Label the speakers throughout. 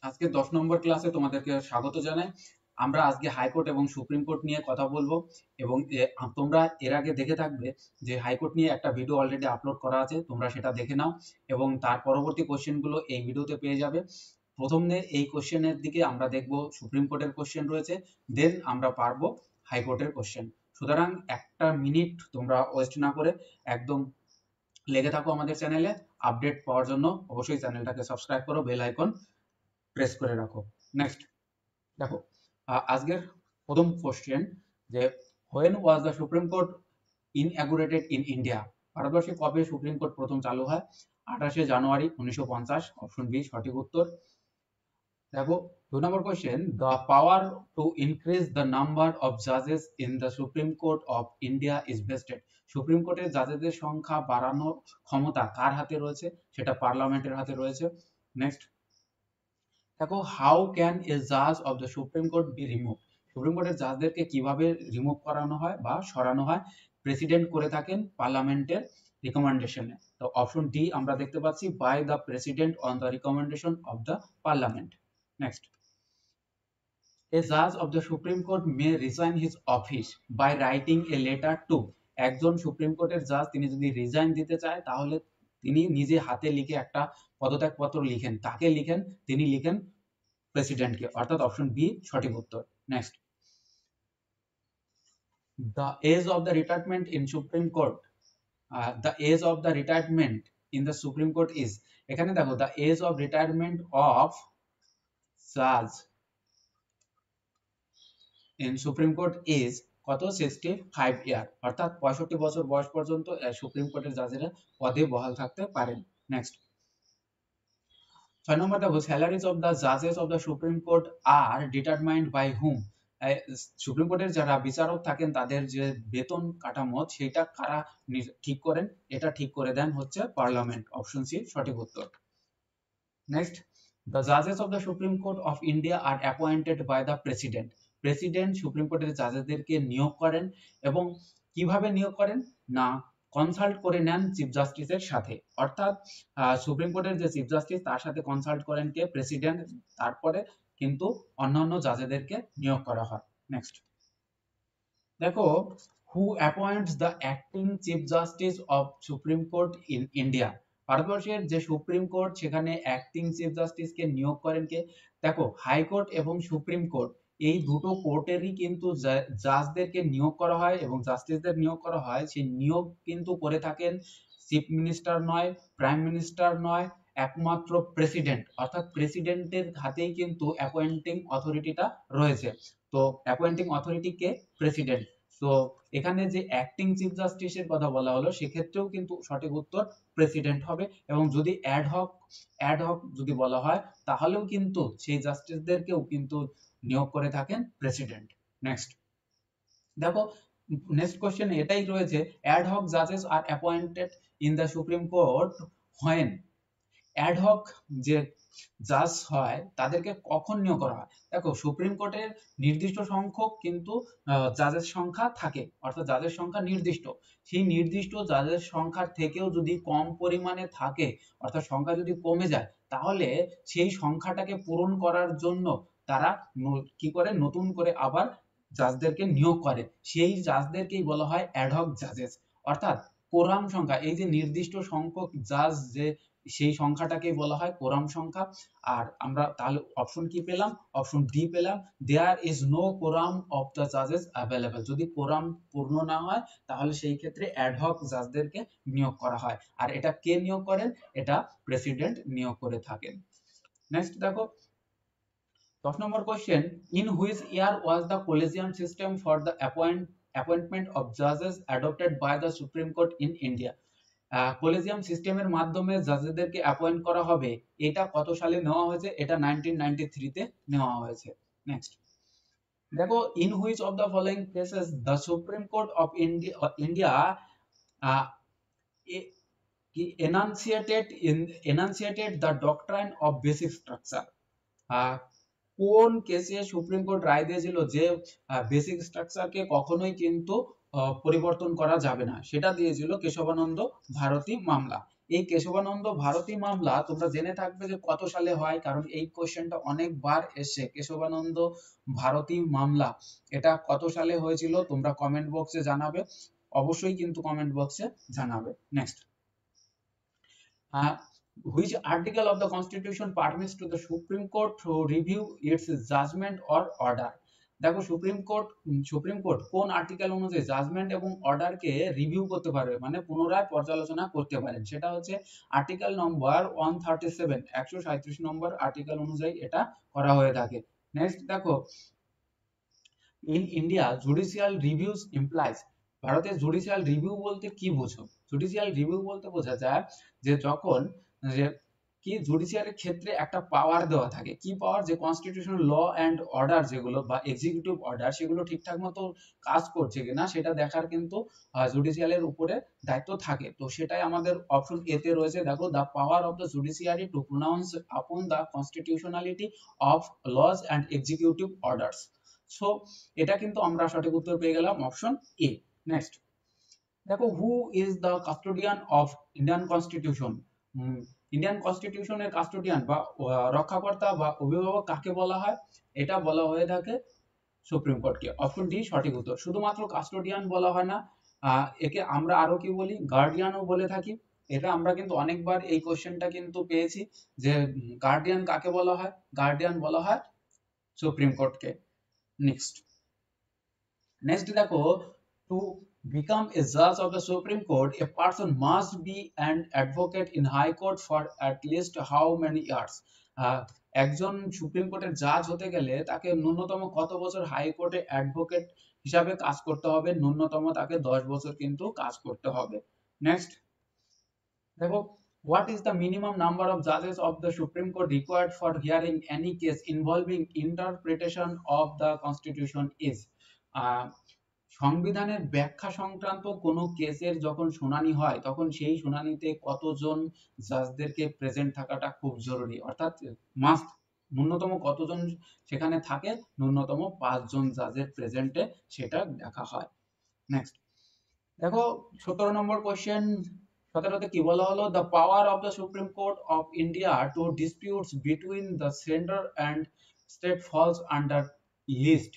Speaker 1: আজকে 10 নম্বর ক্লাসে তোমাদেরকে স্বাগত জানাই। আমরা আজকে হাইকোর্ট এবং সুপ্রিম কোর্ট নিয়ে কথা বলবো এবং তোমরা এর আগে দেখে থাকবে যে হাইকোর্ট নিয়ে একটা ভিডিও অলরেডি আপলোড করা আছে, তোমরা সেটা দেখে নাও এবং তার পরবর্তী কোশ্চেনগুলো এই ভিডিওতে পেয়ে যাবে। প্রথমে এই কোশ্চেনের দিকে আমরা দেখব সুপ্রিম কোর্টের কোশ্চেন রয়েছে, দেন আমরা পারবো হাইকোর্টের কোশ্চেন। সুতরাং একটা মিনিট তোমরা ওয়েস্ট না করে একদম লেগে থাকো আমাদের চ্যানেলে। আপডেট পাওয়ার জন্য অবশ্যই চ্যানেলটাকে সাবস্ক্রাইব করো, বেল আইকন প্রেস করে রাখো। নেক্সট দেখো, আজকের প্রথম কোশ্চেন যে when was the supreme court inaugurated in India? ভারতবর্ষে কবে সুপ্রিম কোর্ট প্রথম চালু হয়? 28শে জানুয়ারি 1950, অপশন বি সঠিক উত্তর। দেখো 2 number question, the power to increase the number of জাজেস in the supreme court of India is vested. Supreme কোর্টের জাজেদের সংখ্যা বাড়ানোর ক্ষমতা কার হাতে রয়েছে? সেটা পার্লামেন্টের হাতে রয়েছে। নেক্সট দেখো, হাউ ক্যান এ জাজ of the supreme court be remove? Supreme কোর্টের জাজদেরকে কিভাবে রিমুভ করানো হয় বা সরানো হয়? প্রেসিডেন্ট করে থাকেন পার্লামেন্টের রিকমেন্ডেশনে। তো অপশন ডি আমরা দেখতে পাচ্ছি, by the president on the recommendation of the parliament. Next, a জাজ of the supreme court may resign his office by writing a letter to. একজন সুপ্রিম কোর্টের জাজ তিনি যদি রিজাইন দিতে চায় তাহলে তিনি নিজে হাতে লিখে একটা পদত্যাগপত্র লিখেন। কাকে লিখেন? তিনি লিখেন প্রেসিডেন্টকে, অর্থাৎ অপশন বি সঠিক উত্তর। Next, the age of the retirement in supreme court, the age of the retirement in the supreme court is. এখানে দেখো, the age of retirement of জাজ ইন সুপ্রিম কোর্ট ইজ কত? 65 ইয়ার, অর্থাৎ 65 বছর বয়স পর্যন্ত সুপ্রিম কোর্টের জাজেরা পদে বহাল থাকতে পারেন। নেক্সট 6 নম্বর দেখো, স্যালারিজ অফ দ্য জাজেস of the supreme court are determined by whom? Supreme কোর্টের যারা বিচারক থাকেন তাদের যে বেতন কাঠামো সেটা কারা ঠিক করেন? এটা ঠিক করে দেন হচ্ছে পার্লামেন্ট, অপশন সি সঠিক উত্তর। নেক্সট, দ্য জাজেস of the supreme court of India are appointed by the president. President supreme কোর্টের জাজেদেরকে নিয়োগ করেন এবং কিভাবে নিয়োগ করেন? না, কনসাল্ট করে নেন চিফ জাস্টিসের সাথে, অর্থাৎ সুপ্রিম কোর্টের যে চিফ জাস্টিস তার সাথে কনসাল্ট করেন কে? প্রেসিডেন্ট। তারপরে কিন্তু অন্যান্য জাজেদেরকে নিয়োগ করা হয়। নেক্সট দেখো, who appoints the acting chief justice of supreme court in India? ভারতবর্ষের যে সুপ্রিম কোর্ট সেখানে অ্যাক্টিং চিফ জাস্টিসকে নিয়োগ করেন কে? দেখো, হাইকোর্ট এবং সুপ্রিম কোর্ট এই দুটো কোর্টেরই কিন্তু জাজদেরকে নিয়োগ করা হয় এবং জাস্টিসদের নিয়োগ করা হয়। সেই নিয়োগ কিন্তু করে থাকেন চিফ মিনিস্টার নয়, প্রাইম মিনিস্টার নয়, একমাত্র প্রেসিডেন্ট, অর্থাৎ প্রেসিডেন্টের হাতেই কিন্তু অ্যাপয়েন্টিং অথরিটিটা রয়েছে। তো অ্যাপয়েন্টিং অথরিটি কে? প্রেসিডেন্ট। তো এখানে যে অ্যাক্টিং চিফ জাস্টিসের কথা বলা হলো সেক্ষেত্রেও কিন্তু সঠিক উত্তর প্রেসিডেন্ট হবে, এবং যদি অ্যাড হক যদি বলা হয় তাহলেও কিন্তু সেই জাস্টিসদেরকেও কিন্তু নিয়োগ করে থাকেন প্রেসিডেন্ট। নেক্সট দেখো, নেক্সট কোশ্চেন এটাই রয়েছে, অ্যাড হক জাজেস are appointed in the supreme court when? Ad hoc যে জাজ হয় তাদেরকে কখন নিয়োগ করা হয়? দেখো, সুপ্রিম কোর্টের নির্দিষ্ট সংখ্যক কিন্তু জাজের সংখ্যা থাকে, অর্থাৎ জাজের সংখ্যা নির্দিষ্ট। সেই নির্দিষ্ট জাজের সংখ্যার থেকেও যদি কম পরিমাণে থাকে, অর্থাৎ সংখ্যা যদি কমে যায়, তাহলে সেই সংখ্যাটাকে পূরণ করার জন্য তারা কি করে? নতুন করে আবার জাজদেরকে নিয়োগ করে। সেই জাজদেরকেই বলা হয় অ্যাডহক জাজেস, অর্থাৎ কোরাম সংখ্যা, এই যে নির্দিষ্ট সংখ্যক জাজ যে সেই সংখ্যাটাকেই বলা হয় কোরাম সংখ্যা। আর আমরা তাহলে অপশন কি পেলাম? অপশন ডি পেলাম, there is no quorum of the জাজেস অ্যাভেলেবল। যদি কোরাম পূর্ণ না হয় তাহলে সেই ক্ষেত্রে অ্যাডহক জাজদেরকে নিয়োগ করা হয়। আর এটা কে নিয়োগ করেন? এটা প্রেসিডেন্ট নিয়োগ করে থাকেন। নেক্সট দেখো, 10 নম্বর question, in which year was the collegium system for the appointment of জাজেস adopted by the supreme court in India? Collegium সিস্টেমের মাধ্যমে জাজেদেরকে অ্যাপয়েন্ট করা হবে, এটা কত সালে নেওয়া হয়েছে? এটা 1993 তে নেওয়া হয়েছে। নেক্সট দেখো, in which of the following cases the supreme court of India enunciated the doctrine of basic structure? কোন কেসে সুপ্রিম কোর্ট রায় দিয়েছিল যে বেসিক স্ট্রাকচারকে কখনোই কিন্তু পরিবর্তন করা যাবে না? সেটা দিয়েছিল কেশবানন্দ ভারতী মামলা। এই কেশবানন্দ ভারতী মামলা তোমরা জেনে থাকবে যে কত সালে হয়, কারণ এই কোশ্চেনটা অনেকবার এসেছে। কেশবানন্দ ভারতী মামলা এটা কত সালে হয়েছিল তোমরা কমেন্ট বক্সে জানাবে, অবশ্যই কিন্তু কমেন্ট বক্সে জানাবে। Next, which article of the constitution permits to the supreme court to review its judgment or order? দেখো সুপ্রিম কোর্ট কোন আর্টিকেল অনুযায়ী জাজমেন্ট এবং অর্ডারকে রিভিউ করতে পারবে, মানে পুনরায় পর্যালোচনা করতে পারেন, সেটা হচ্ছে আর্টিকেল নম্বর 137, 137 নম্বর আর্টিকেল অনুযায়ী এটা করা হয়ে থাকে। নেক্সট দেখো, in India judicial reviews implies, ভারতে জুডিশিয়াল রিভিউ বলতে কি বোঝো? জুডিশিয়াল রিভিউ বলতে বোঝা যায় যে যখন যে কি জুডিশিয়ালের ক্ষেত্রে একটা পাওয়ার দেওয়া থাকে, কি পাওয়ার, যে কনস্টিটিউশনাল ল এন্ড অর্ডার যেগুলো বা এক্সিকিউটিভ অর্ডার সেগুলো ঠিকঠাক মতো কাজ করছে কিনা সেটা দেখার কিন্তু জুডিশিয়ালের উপরে দায়িত্ব থাকে। তো সেটাই আমাদের অপশন এ তে রয়েছে। দেখো, the power of the judiciary to pronounce upon the constitutionality of laws and executive orders. So এটা কিন্তু আমরা সঠিক উত্তর পেয়ে গেলাম অপশন এ। নেক্সট দেখো, who is the custodian of Indian constitution? Indian কনস্টিটিউশনের কাস্টোডিয়ান বা রক্ষাকর্তা বা অভিভাবক কাকে বলা হয়? এটা বলা হয়ে থাকে সুপ্রিম কোর্টকে। অপশন ডি সঠিক উত্তর। শুধুমাত্র কাস্টোডিয়ান বলা হয় না, একে আমরা আরো কি বলি, গার্ডিয়ানও বলে থাকি। এটা আমরা কিন্তু অনেকবার এই কোশ্চেনটা কিন্তু পেয়েছি যে গার্ডিয়ান কাকে বলা হয়? গার্ডিয়ান বলা হয় সুপ্রিম কোর্টকে। নেক্সট দেখো, two become a judge of the Supreme Court, a person must be an advocate in High Court for at least how many years? একজন সুপ্রিম কোর্টের জাজ হতে গেলে তাকে ন্যূনতম কত বছর হাই কোর্টে অ্যাডভোকেট হিসাবে কাজ করতে হবে? ন্যূনতম তাকে 10 বছর কিন্তু কাজ করতে হবে। নেক্সট দেখো, what is the minimum number of judges of the Supreme Court required for hearing any case involving interpretation of the Constitution is? সংবিধানের ব্যাখ্যা সংক্রান্ত কোনো কেসের যখন শুনানি হয় তখন সেই শুনানিতে কতজন জাজদেরকে প্রেজেন্ট থাকাটা খুব জরুরি, অর্থাৎ মাস্ট, ন্যূনতম কতজন সেখানে থাকে? ন্যূনতম 5 জন জাজের প্রেজেন্টে সেটা দেখা হয়। নেক্সট দেখো, 17 নম্বর কোশ্চেন, 17তে কি বলা হলো? The power of the supreme court of India to disputes between the centre and state falls under list,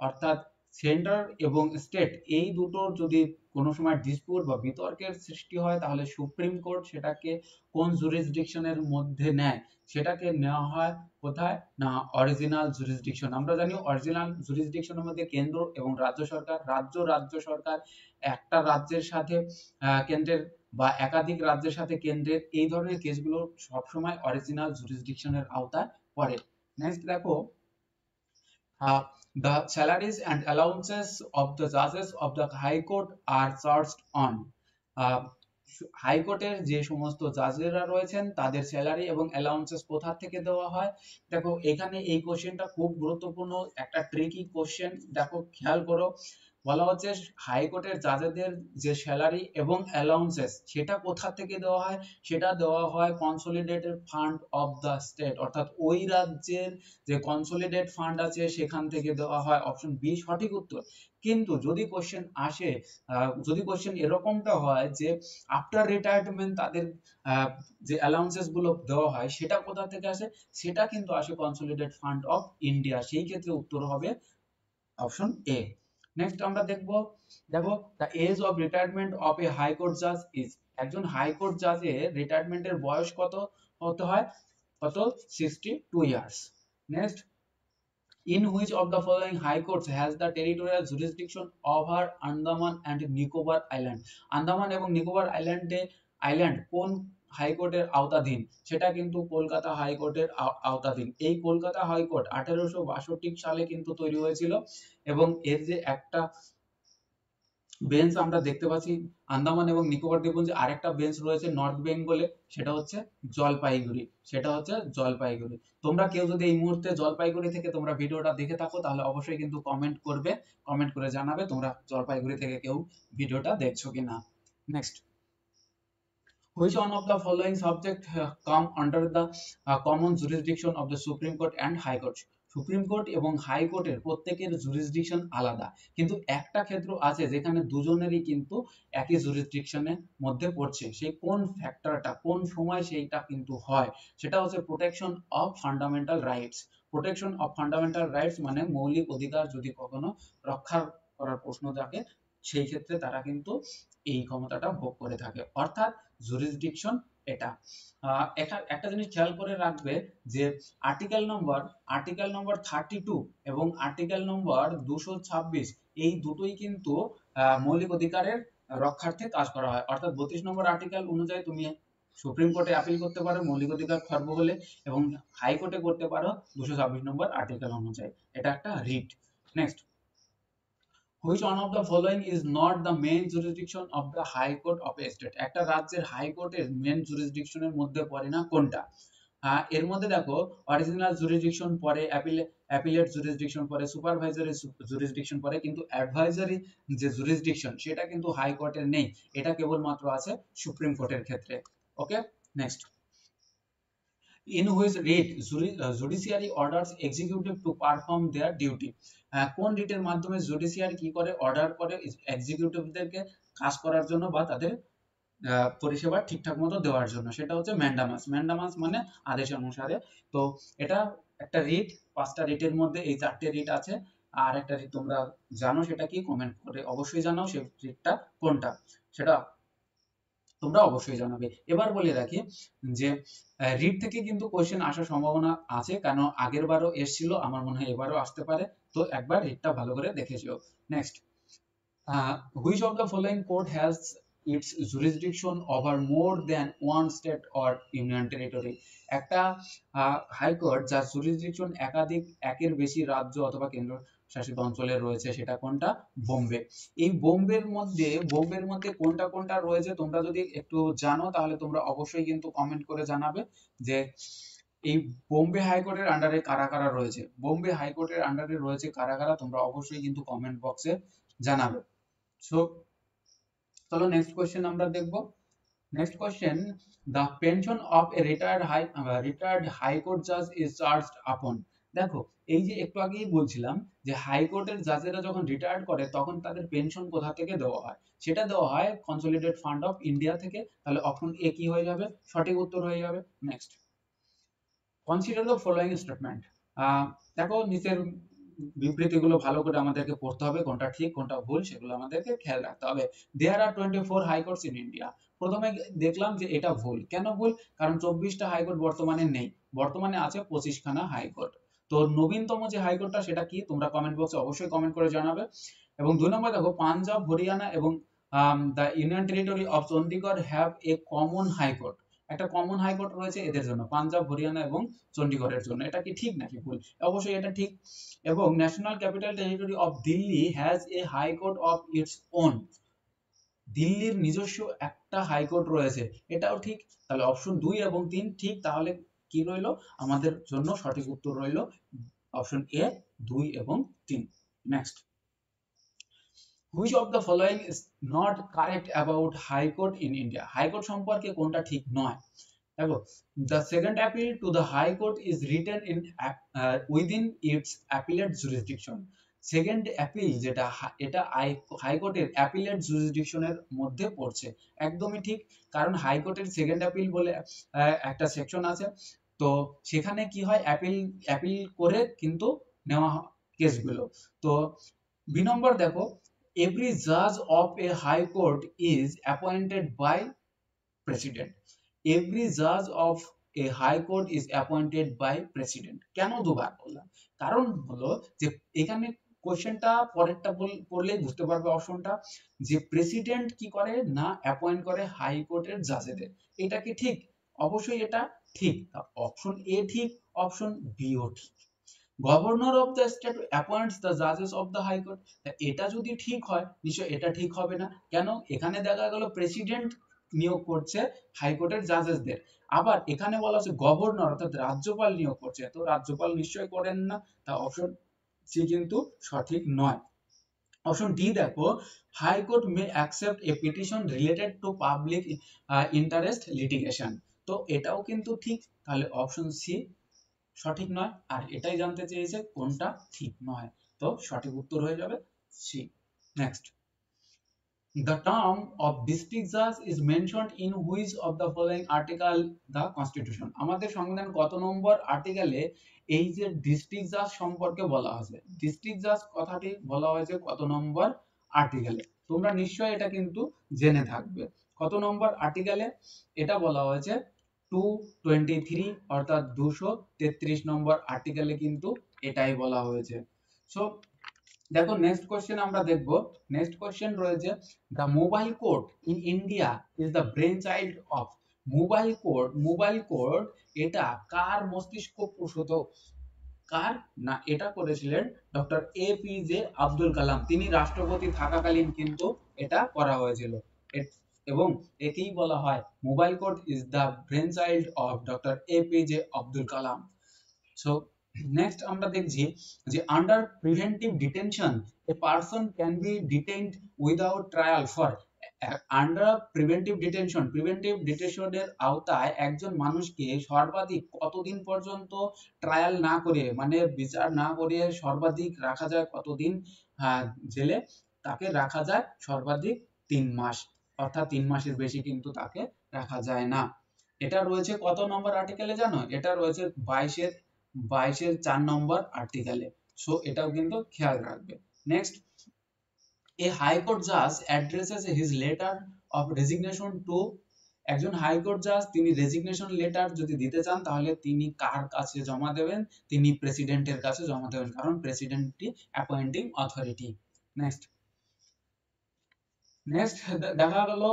Speaker 1: অর্থাৎ সেন্টার এবং স্টেট এই দুটোর যদি কোনো সময় ডিসপিউট বা বিতর্কের সৃষ্টি হয় তাহলে সুপ্রিম কোর্ট সেটাকে কোন জুরিসডিকশনের মধ্যে নেয়? সেটাকে নেওয়া হয় কোথায় না? Original jurisdiction. আমরা জানি অরিজিনাল জুরিসডিকশনের মধ্যে কেন্দ্র এবং রাজ্য সরকার, রাজ্য সরকার একটা রাজ্যের সাথে কেন্দ্রের বা একাধিক রাজ্যের সাথে কেন্দ্রের, এই ধরনের কেসগুলো সবসময় অরিজিনাল জুরিসডিকশনের আওতায় পড়ে। নেক্সট দেখো, the salaries and allowances of the judges of the High Court are charged on. High কোর্টের যে সমস্ত জাজেরা রয়েছেন তাদের স্যালারি এবং অ্যালাউন্সেস কোথা থেকে দেওয়া হয়? দেখো, এখানে এই কোশ্চেনটা খুব গুরুত্বপূর্ণ, একটা ট্রিকি কোশ্চেন। দেখো খেয়াল করো, বলা হচ্ছে হাইকোর্টের জাজেদের যে স্যালারি এবং অ্যালাউন্সেস সেটা কোথা থেকে দেওয়া হয়? সেটা দেওয়া হয় consolidated fund of the state, অর্থাৎ ওই রাজ্যের যে কনসলিডেট ফান্ড আছে সেখান থেকে দেওয়া হয়। অপশন বি সঠিক উত্তর। কিন্তু যদি কোশ্চেন আসে, যদি কোশ্চেন এরকমটা হয় যে আফটার রিটায়ারমেন্ট তাদের যে অ্যালাউন্সেস গুলো দেওয়া হয় সেটা কোথা থেকে আসে? সেটা কিন্তু আসে কনসলিডেট ফান্ড অফ ইন্ডিয়া। সেই ক্ষেত্রে উত্তর হবে অপশন এ। নেক্সট আমরা দেখো, the age of retirement of a high court জাজ ইজ, একজন হাইকোর্ট জাজের রিটায়ারমেন্টের বয়স কত হতে হয়? কত? 62 years. Next, in which of the following high courts has the territorial jurisdiction over Andaman and Nicobar Island? Andaman এবং নিকোবর আইল্যান্ড কোন হাইকোর্টের আওতাধীন? সেটা কিন্তু কলকাতা হাইকোর্টের আওতাধীন। এই কলকাতা হাইকোর্ট 1862 সালে কিন্তু তৈরি হয়েছিল এবং এর যে একটা বেঞ্চ আমরা দেখতে পাচ্ছি আন্দামান এবং নিকোবর দ্বীপপুঞ্জে, আরেকটা বেঞ্চ রয়েছে নর্থ বেঙ্গলে, সেটা হচ্ছে জলপাইগুড়ি। তোমরা কেউ যদি এই মুহূর্তে জলপাইগুড়ি থেকে তোমরা ভিডিওটা দেখে থাকো তাহলে অবশ্যই কিন্তু কমেন্ট করে জানাবে তোমরা জলপাইগুড়ি থেকে কেউ ভিডিওটা দেখছো কিনা। Next, which one of the following subject come under the common jurisdiction of the Supreme Court and High Court? Supreme court এবং হাইকোর্টের প্রত্যেকের জুরিসডিকশন আলাদা, কিন্তু একটা ক্ষেত্র আছে যেখানে দুজনেরই কিন্তু একই জুরিসডিকশনের মধ্যে পড়ছে। সেই কোন ফ্যাক্টরটা কোন সময় সেইটা কিন্তু হয়, সেটা হচ্ছে protection of fundamental rights. Protection of fundamental rights মানে মৌলিক অধিকার যদি কখনো রক্ষা করার প্রশ্ন থাকে, সেই ক্ষেত্রে তারা কিন্তু এই ক্ষমতাটা ভোগ করে থাকে, অর্থাৎ জুরিসডিকশন এটা। একটা জিনিস খেয়াল করে রাখবে যে আর্টিকেল নম্বর 32 এবং আর্টিকেল নম্বর 226 এই দুটোই কিন্তু মৌলিক অধিকারের রক্ষার্থে কাজ করা হয়। অর্থাৎ 32 নম্বর আর্টিকেল অনুযায়ী তুমি সুপ্রিম কোর্টে আপিল করতে পারো মৌলিক অধিকার খর্ব হলে, এবং হাইকোর্টে করতে পারো 226 নম্বর আর্টিকেল অনুযায়ী। এটা একটা writ. Next, which one of the following is not the main jurisdiction of the high court of a state? একটা রাজ্যের হাইকোর্টের মেন জুরিসডিকশনের মধ্যে পড়ে না কোনটা? এর মধ্যে দেখো অরিজিনাল জুরিসডিকশন পরে, অ্যাপিলেট জুরিসডিকশন পরে, সুপারভাইজারি জুরিসডিকশন পরে, কিন্তু অ্যাডভাইজারি যে জুরিসডিকশন সেটা কিন্তু হাইকোর্টের নেই, এটা কেবলমাত্র আছে সুপ্রিম কোর্টের ক্ষেত্রে। ওকে, next, in which writ judiciary orders executive to perform their duty? কোন রিটের মাধ্যমে জুডিশিয়ারি কি করে, অর্ডার করে এক্সিকিউটিভদেরকে কাজ করার জন্য বা তাদের পরিষেবা ঠিকঠাক মতো দেওয়ার জন্য, সেটা হচ্ছে ম্যান্ডামাস। ম্যান্ডামাস মানে আদেশ অনুসারে। তো এটা একটা রিট, 5টা রিটের মধ্যে এই 4টে রিট আছে। আর একটা রিট তোমরা জানো, সেটা কি কমেন্ট করে অবশ্যই জানাও সেই রিটটা কোনটা, সেটা তোমরা অবশ্যই জানাবে। এবার বলে রাখি যে রিট থেকে কিন্তু কোশ্চেন আসার সম্ভাবনা আছে, কারণ আগের বারও এসেছিল, আমার মনে হয় এবারও আসতে পারে, তো একবার রিটটা ভালো করে দেখেছিও। Next, which of the following court has its jurisdiction over more than one state or union territory? একটা হাইকোর্ট যার জুরিসডিকশন একের বেশি রাজ্য অথবা কেন্দ্র শাসিত অঞ্চলে রয়েছে, সেটা কোনটা? বোম্বে। এই বোম্বের মধ্যে কোনটা কোনটা রয়েছে তোমরা যদি একটু জানো তাহলে তোমরা অবশ্যই কিন্তু কমেন্ট করে জানাবে যে এই বোম্বে হাইকোর্টের আন্ডারে কারা কারা রয়েছে। বোম্বে হাইকোর্টের আন্ডারে রয়েছে কারা কারা, তোমরা অবশ্যই কিন্তু কমেন্ট বক্সে জানাবে। সো চলো নেক্সট কোয়েশ্চেন আমরা দেখব। Next question, the pension of a retired high court judge is charged upon? দেখো এই যে একটু আগেই বলছিলাম যে হাইকোর্টের জাজেরা যখন রিটায়ার্ড করে তখন তাদের পেনশন কোথা থেকে দেওয়া হয়, সেটা দেওয়া হয় কনসলিডেটেড ফান্ড অফ ইন্ডিয়া থেকে। তাহলে অপশন এ কি হয়ে যাবে? সঠিক উত্তর হয়ে যাবে। Next, consider the following statement. দেখো নিচের বিবৃতিগুলো ভালো করে আমাদেরকে পড়তে হবে, কোনটা ঠিক কোনটা ভুল সেগুলো আমাদেরকে খেয়াল রাখতে হবে। দেয়ার আর 24 হাইকোর্টস ইন ইন্ডিয়া। প্রথমে দেখলাম যে এটা ভুল। কেন ভুল? কারণ 24টা হাইকোর্ট বর্তমানে নেই, বর্তমানে আছে 25খানা হাইকোর্ট। তো নবীনতম যে হাইকোর্টটা সেটা কি, তোমরা কমেন্ট বক্সে অবশ্যই কমেন্ট করে জানাবে। এবং 2 নম্বর দেখো, পাঞ্জাব, হরিয়ানা এবং the union territory of Chandigarh have a common high court. একটা কমন হাইকোর্ট রয়েছে এদের জন্য, পাঞ্জাব, হরিয়ানা এবং চণ্ডীগড়ের জন্য। এটা কি ঠিক নাকি ভুল? অবশ্যই এটা ঠিক। এবং national capital territory of Delhi has a high court of its own. দিল্লির নিজস্ব একটা হাইকোর্ট রয়েছে, এটাও ঠিক। তাহলে অপশন 2 এবং 3 ঠিক। তাহলে কি রইলো আমাদের জন্য? সঠিক উত্তর রইলো অপশন এ, 2 এবং 3। Next, which of the following is not correct about high court in India? High court সম্পর্কে কোনটা ঠিক নয়? দেখো, the second appeal to the high court is written in within its appellate jurisdiction. Second appeal যেটা, এটা হাইকোর্টের appellate জুরিসডিকশনের মধ্যে পড়ছে। একদমই ঠিক, কারণ হাইকোর্টের সেকেন্ড অ্যাপিল বলে একটা সেকশন আছে। তো সেখানে কি হয়, অ্যাপিল করে কিন্তু নেওয়া কেসগুলো। তো বি নম্বর দেখো, every judge of a high court is appointed by president. Every judge of a high court is appointed by president. কেন দুবার বললাম? কারণ হলো যে এখানে কোশ্চেনটা পরেরটা পড়লেই বুঝতে পারবে অপশনটা, যে প্রেসিডেন্ট কি করে না, অ্যাপয়েন্ট করে হাইকোর্টের জাজেদের। এটা কি ঠিক? অবশ্যই এটা ঠিক। অপশন এ ঠিক, অপশন বি ও ঠিক। Governor of the state appoints the জাজেস অফ দ্য হাইকোর্ট। এটা যদি ঠিক হয় নিশ্চয় এটা ঠিক হবে না। কেন? এখানে দেখা গেল প্রেসিডেন্ট নিয়োগ করছে হাইকোর্টের জাজেসদের, আবার এখানে বলা হচ্ছে গভর্নর অর্থাৎ রাজ্যপাল নিয়োগ করছে, তো রাজ্যপাল নিশ্চয় করেন না। তা অপশন সি কিন্তু সঠিক নয়। অপশন ডি দেখো, high court may accept A petition related to public interest litigation. তো এটাও কিন্তু ঠিক। তাহলে অপশন সি সঠিক নয়, আর এটাই জানতে চেয়েছে কোনটা ঠিক নয়। তো সঠিক উত্তর হয়ে যাবে C. Next, the term of district judge is mentioned in which of the following article the constitution? আমাদের সংবিধান কত নম্বর আর্টিকেলে এই যে ডিস্ট্রিক্ট জাজ সম্পর্কে বলা আছে? ডিস্ট্রিক্ট জাজ কথাটি বলা হয়েছে কত নম্বর আর্টিকেলে? তোমরা নিশ্চয়ই এটা কিন্তু জেনে থাকবে। কত নম্বর আর্টিকেলে? এটা বলা হয়েছে 223 অর্থাৎ 233 নম্বর আর্টিকেলে কিন্তু এটাই বলা হয়েছে। সো দেখো নেক্সট কোশ্চেন আমরা দেখব। নেক্সট কোশ্চেন রয়েছে, the mobile code in India is the brain child of. Mobile code এটা কার মস্তিষ্ক প্রসূত? কার না, এটা করেছিলেন ডক্টর এপিজে আব্দুল কালাম। তিনি রাষ্ট্রপতি থাকাকালীন কিন্তু এটা করা হয়েছিল, এবং একেই বলা হয় mobile code is the brain child of doctor APJ Abdul Kalam. So next আমরা দেখছি যে under preventive detention a person can be detained without trial for. Under preventive ডিটেনশনের আওতায় একজন মানুষকে সর্বাধিক কতদিন পর্যন্ত ট্রায়াল না করে, মানে বিচার না করে সর্বাধিক রাখা যায় কতদিন জেলে? তাকে রাখা যায় সর্বাধিক 3 মাস, অর্থাৎ 3 মাসের বেশি কিন্তু তাকে রাখা যায় না। এটা রয়েছে কত নম্বর আর্টিকেলে জানো? এটা রয়েছে 22-এর 4 নম্বর আর্টিকেলে। সো এটাও কিন্তু খেয়াল রাখবে। নেক্সট, এ হাইকোর্ট জাজ addresses his letter of resignation to. একজন হাইকোর্ট জাজ তিনি রেজিগনেশন লেটার যদি দিতে চান তাহলে তিনি কার কাছে জমা দেবেন? তিনি প্রেসিডেন্টের কাছে জমা দেবেন, কারণ প্রেসিডেন্টই অ্যাপয়েন্টিং অথরিটি। নেক্সট দেখা গেল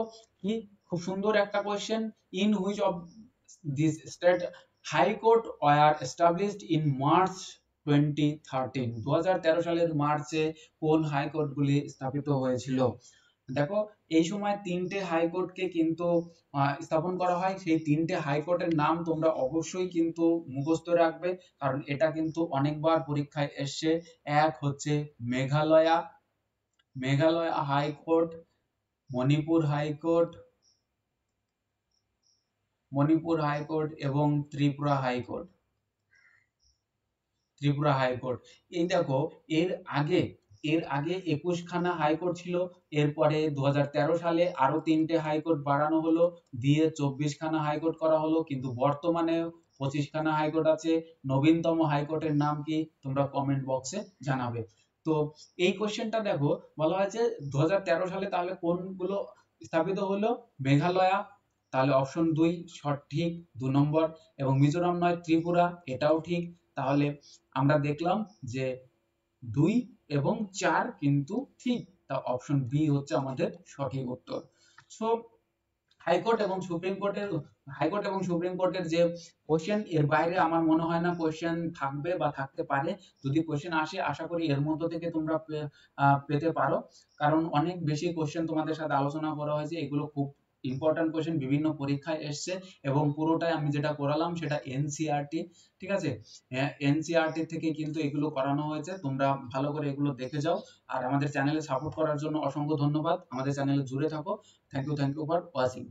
Speaker 1: কি খুব সুন্দর একটা question, in which of this state high court were established in March 2013। 2013 সালের মার্চে কোন হাইকোর্টগুলি স্থাপিত হয়েছিল? দেখো এই সময় 3টে হাইকোর্টকে কিন্তু স্থাপন করা হয়। সেই 3টে হাইকোর্টের নাম তোমরা অবশ্যই কিন্তু মুখস্থ রাখবে, কারণ এটা কিন্তু অনেকবার পরীক্ষায় এসছে। এক হচ্ছে মেঘালয়া হাইকোর্ট, মণিপুর হাইকোর্ট এবং ত্রিপুরা হাইকোর্ট। এই দেখো এর আগে 21খানা হাইকোর্ট ছিল, এরপরে 2013 সালে আরো 3টে হাইকোর্ট বাড়ানো হলো, দিয়ে 24খানা হাইকোর্ট করা হলো, কিন্তু বর্তমানে 25খানা হাইকোর্ট আছে। নবীনতম হাইকোর্টের নাম কি? তোমরা কমেন্ট বক্সে জানাবে। তো এই কোশ্চেনটা দেখো বলা হয়েছে 2013 সালে তাহলে কোনগুলো স্থাপিত হলো? মেঘালয়া, তাহলে অপশন 2 সঠিক, 2 নম্বর, এবং মিজোরাম নয় ত্রিপুরা, এটাও ঠিক। তাহলে আমরা দেখলাম যে 2 এবং 4 কিন্তু ঠিক, তা অপশন বি হচ্ছে আমাদের সঠিক উত্তর। সো হাইকোর্ট এবং সুপ্রিম কোর্টের যে কোশ্চেন, এর বাইরে আমার মনে হয় না কোশ্চেন থাকবে বা থাকতে পারে। যদি কোশ্চেন আসে আশা করি এর মধ্য থেকে তোমরা পেতে পারো, কারণ অনেক বেশি কোশ্চেন তোমাদের সাথে আলোচনা করা হয়েছে। এগুলো খুব ইম্পর্টেন্ট কোশ্চেন, বিভিন্ন পরীক্ষায় এসছে, এবং পুরোটাই আমি যেটা করালাম সেটা এনসিইআরটি, ঠিক আছে? এনসিইআরটি থেকে কিন্তু এগুলো করানো হয়েছে, তোমরা ভালো করে এগুলো দেখে যাও। আর আমাদের চ্যানেলে সাপোর্ট করার জন্য অসংখ্য ধন্যবাদ। আমাদের চ্যানেলে জুড়ে থাকো। Thank you for watching.